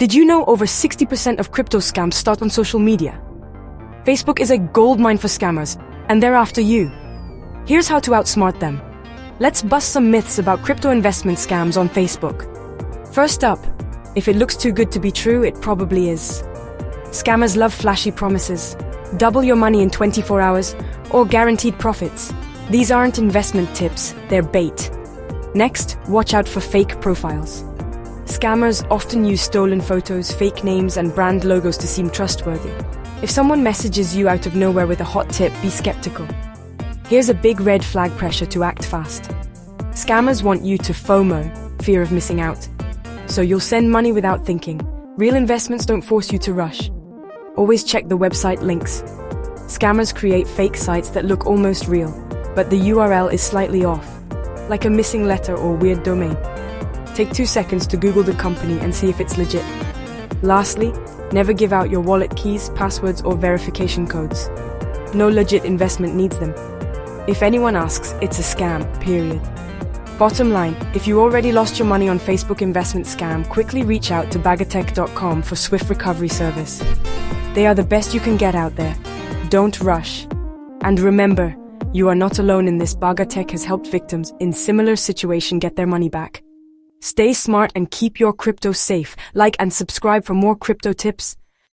Did you know over 60% of crypto scams start on social media? Facebook is a goldmine for scammers, and they're after you. Here's how to outsmart them. Let's bust some myths about crypto investment scams on Facebook. First up, if it looks too good to be true, it probably is. Scammers love flashy promises. Double your money in 24 hours, or guaranteed profits. These aren't investment tips, they're bait. Next, watch out for fake profiles. Scammers often use stolen photos, fake names, and brand logos to seem trustworthy. If someone messages you out of nowhere with a hot tip, be skeptical. Here's a big red flag: pressure to act fast. Scammers want you to FOMO, fear of missing out. So you'll send money without thinking. Real investments don't force you to rush. Always check the website links. Scammers create fake sites that look almost real, but the URL is slightly off, like a missing letter or weird domain. Take 2 seconds to Google the company and see if it's legit. Lastly, never give out your wallet keys, passwords, or verification codes. No legit investment needs them. If anyone asks, it's a scam, period. Bottom line, if you already lost your money on Facebook investment scam, quickly reach out to bagatech.com for swift recovery service. They are the best you can get out there. Don't rush. And remember, you are not alone in this. Bagatech has helped victims in similar situation get their money back. Stay smart and keep your crypto safe. Like and subscribe for more crypto tips.